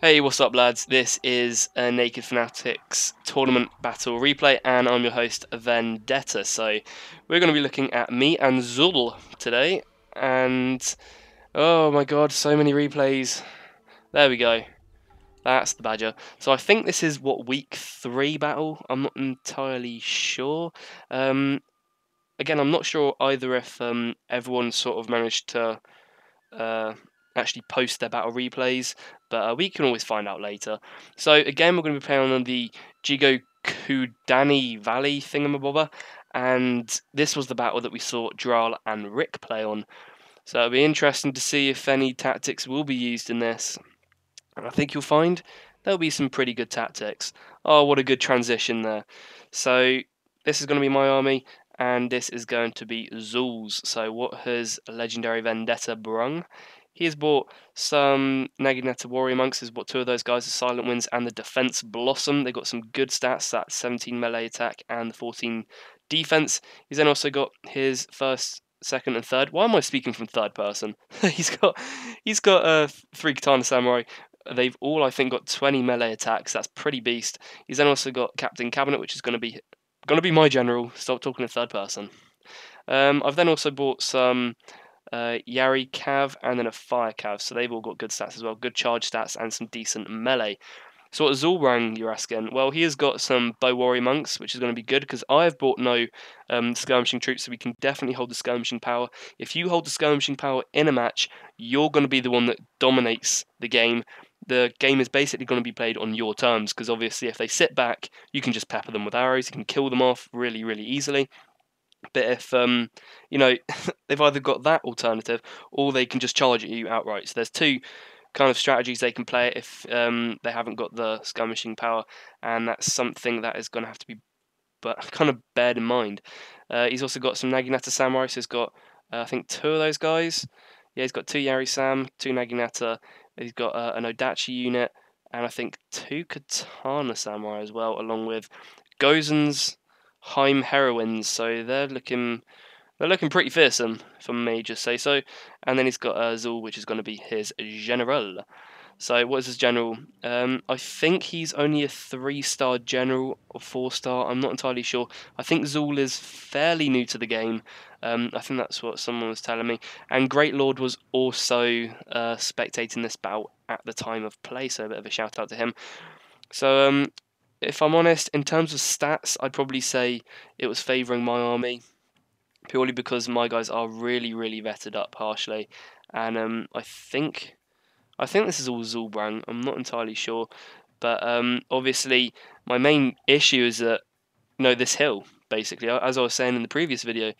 Hey, what's up, lads? This is a Naked Fanatics tournament battle replay, and I'm your host, Vendetta. So, we're going to be looking at me and Zuhl today, and oh my god, so many replays. There we go. That's the badger. So, I think this is week 3 battle? I'm not entirely sure. Again, I'm not sure either if everyone sort of managed to uh, actually post their battle replays, but we can always find out later. So again, we're going to be playing on the Jigo Kudani Valley thingamabobber, and this was the battle that we saw Dral and Rick play on. So it'll be interesting to see if any tactics will be used in this. And I think you'll find there'll be some pretty good tactics. Oh, what a good transition there. So this is going to be my army, and this is going to be Zuhl's. So what has Legendary Vendetta brung? He has bought some Naginata Warrior Monks. He's bought 2 of those guys, the Silent Winds and the Defense Blossom. They've got some good stats, that 17 melee attack and the 14 defense. He's then also got his first, second, and third. Why am I speaking from third person? he's got 3 Katana Samurai. They've all, I think, got 20 melee attacks. That's pretty beast. He's then also got Captain Cabinet, which is going to be my general. Stop talking in third person. I've then also bought some Yari Cav and then a Fire Cav, so they've all got good stats as well, good charge stats and some decent melee. So what Zuhl rang, you're asking? Well, he has got some Bow Warrior Monks, which is going to be good because I have bought no skirmishing troops, so we can definitely hold the skirmishing power. If you hold the skirmishing power in a match, you're going to be the one that dominates the game. The game is basically going to be played on your terms because obviously if they sit back, you can just pepper them with arrows, you can kill them off really, really easily. But if they've either got that alternative or they can just charge at you outright. So there's 2 kind of strategies they can play if they haven't got the skirmishing power, and that's something that is going to have to be kind of bared in mind. He's also got some Naginata Samurai, so he's got I think 2 of those guys. Yeah, he's got 2 Yari Sam, 2 Naginata. He's got an Odachi unit, and I think 2 Katana Samurai as well, along with Gozen's Heim heroines. So they're looking pretty fearsome, if I may just say so. And then he's got Zuhl, which is going to be his general. So what is his general? I think he's only a 3-star general or 4-star. I'm not entirely sure. I think Zuhl is fairly new to the game. I think that's what someone was telling me. And Great Lord was also spectating this bout at the time of play, so a bit of a shout out to him. So if I'm honest, in terms of stats, I'd probably say it was favouring my army purely because my guys are really, really vetted up harshly, and I think this is all Zulbrang. I'm not entirely sure, but obviously my main issue is that this hill. Basically, as I was saying in the previous video,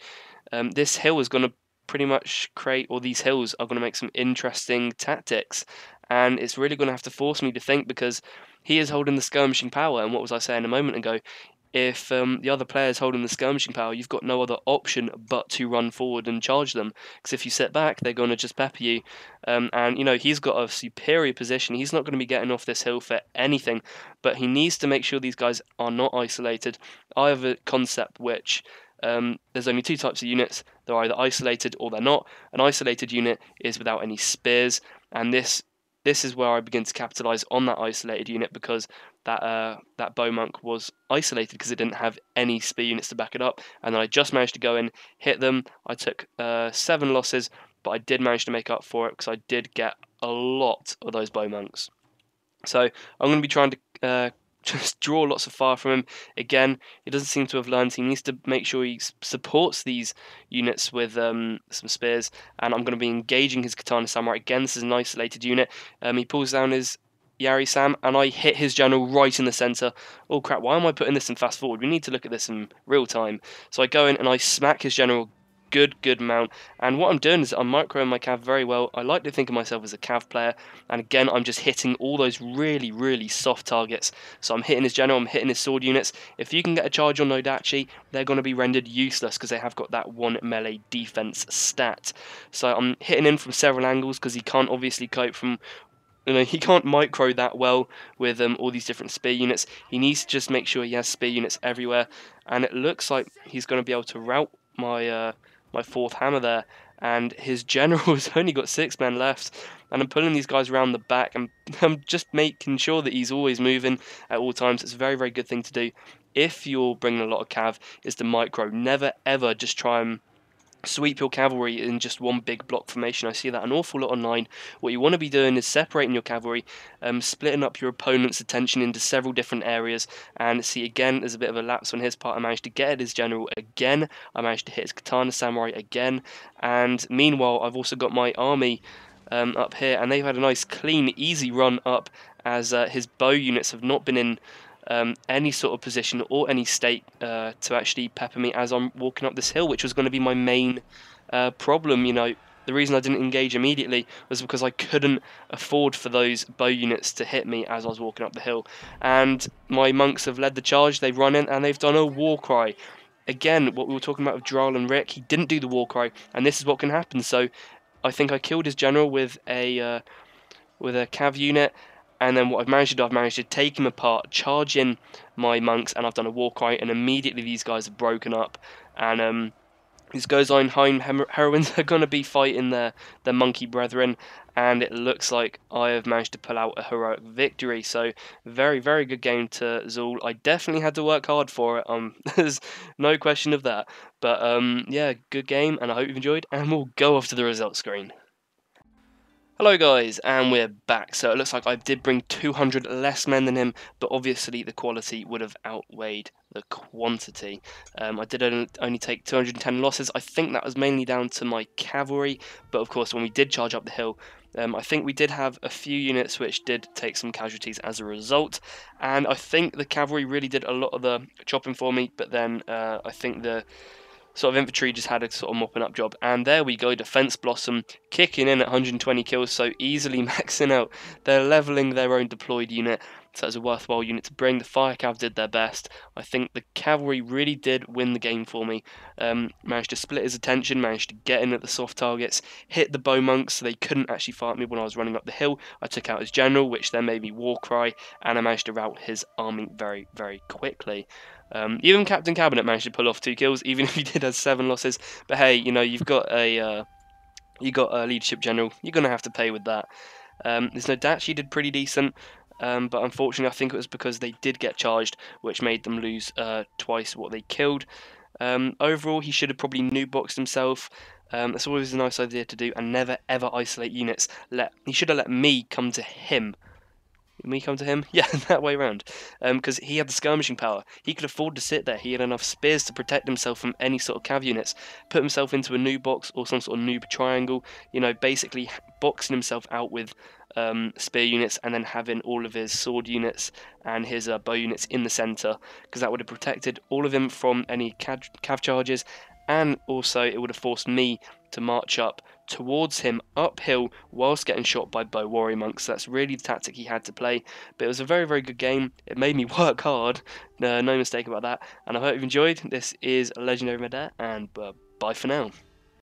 this hill is going to pretty much create, or these hills are going to make some interesting tactics, and it's really going to have to force me to think because he is holding the skirmishing power. And what was I saying a moment ago? If the other player is holding the skirmishing power, you've got no other option but to run forward and charge them. Because if you sit back, they're going to just pepper you. And he's got a superior position. He's not going to be getting off this hill for anything, but he needs to make sure these guys are not isolated. I have a concept which there's only 2 types of units. They're either isolated or they're not. An isolated unit is without any spears, and this is where I begin to capitalize on that isolated unit because that bow monk was isolated because it didn't have any spear units to back it up, and then I just managed to go in, hit them. I took 7 losses, but I did manage to make up for it because I did get a lot of those bow monks. So I'm going to be trying to just draw lots of fire from him. Again, he doesn't seem to have learned. He needs to make sure he supports these units with some spears, and I'm going to be engaging his Katana Samurai. Again, this is an isolated unit. He pulls down his Yari Sam, and I hit his general right in the centre. Oh crap, why am I putting this in fast forward? We need to look at this in real time. So I go in and I smack his general. Good amount. And what I'm doing is I'm microing my cav very well. I like to think of myself as a cav player, and again I'm just hitting all those really soft targets. So I'm hitting his general, I'm hitting his sword units. If you can get a charge on Nodachi, they're going to be rendered useless because they have got that 1 melee defense stat. So I'm hitting in from several angles because he can't obviously cope from he can't micro that well with all these different spear units. He needs to just make sure he has spear units everywhere, and it looks like he's going to be able to rout my 4th hammer there, and his general's only got 6 men left, and I'm pulling these guys around the back, and I'm just making sure that he's always moving at all times. It's a very, very good thing to do if you're bringing a lot of cav, is to micro. Never ever just try and sweep your cavalry in just one big block formation. I see that an awful lot online. What you want to be doing is separating your cavalry, splitting up your opponent's attention into several different areas. And see, again, there's a bit of a lapse on his part. I managed to get at his general again. I managed to hit his katana samurai again. And meanwhile, I've also got my army up here, and they've had a nice, clean, easy run up, as his bow units have not been in any sort of position or any state to actually pepper me as I'm walking up this hill, which was going to be my main problem. You know, the reason I didn't engage immediately was because I couldn't afford for those bow units to hit me as I was walking up the hill. And my monks have led the charge. They've run in and they've done a war cry. Again, what we were talking about with Dral and Rick, he didn't do the war cry, and this is what can happen. So I think I killed his general with a cav unit. And then what I've managed to take him apart, charge in my monks, and I've done a war cry, and immediately these guys have broken up. And these Gozainheim heroines are going to be fighting their monkey brethren, and it looks like I have managed to pull out a heroic victory. So very, very good game to Zuhl. I definitely had to work hard for it. There's no question of that. But yeah, good game, and I hope you've enjoyed, and we'll go off to the results screen. Hello guys, and we're back. So it looks like I did bring 200 less men than him, but obviously the quality would have outweighed the quantity. I did only take 210 losses. I think that was mainly down to my cavalry, but of course when we did charge up the hill, I think we did have a few units which did take some casualties as a result, and I think the cavalry really did a lot of the chopping for me, but then I think the sort of infantry just had a sort of mopping up job. And there we go, Defense Blossom kicking in at 120 kills, so easily maxing out. They're leveling their own deployed unit, so that's a worthwhile unit to bring. The Fire Cav did their best. I think the cavalry really did win the game for me. Managed to split his attention, managed to get in at the soft targets, hit the bow monks so they couldn't actually fight me when I was running up the hill. I took out his general, which then made me war cry, and I managed to rout his army very, very quickly. Even Captain Cabinet managed to pull off 2 kills, even if he did have 7 losses. But hey, you know, you've got a leadership general. You're gonna have to pay with that. There's no doubt she did pretty decent, but unfortunately, I think it was because they did get charged, which made them lose twice what they killed. Overall, he should have probably noob boxed himself. That's always a nice idea to do, and never ever isolate units. He should have let me come to him. Me come to him? Yeah, that way around. Because he had the skirmishing power. He could afford to sit there. He had enough spears to protect himself from any sort of cav units. Put himself into a noob box or some sort of noob triangle. You know, basically boxing himself out with spear units, and then having all of his sword units and his bow units in the centre. Because that would have protected all of him from any cav charges. And also it would have forced me to march up towards him uphill whilst getting shot by bow warrior monks. So that's really the tactic he had to play. But it was a very, very good game. It made me work hard, no mistake about that. And I hope you've enjoyed. This is Legendary Vendetta, and bye for now.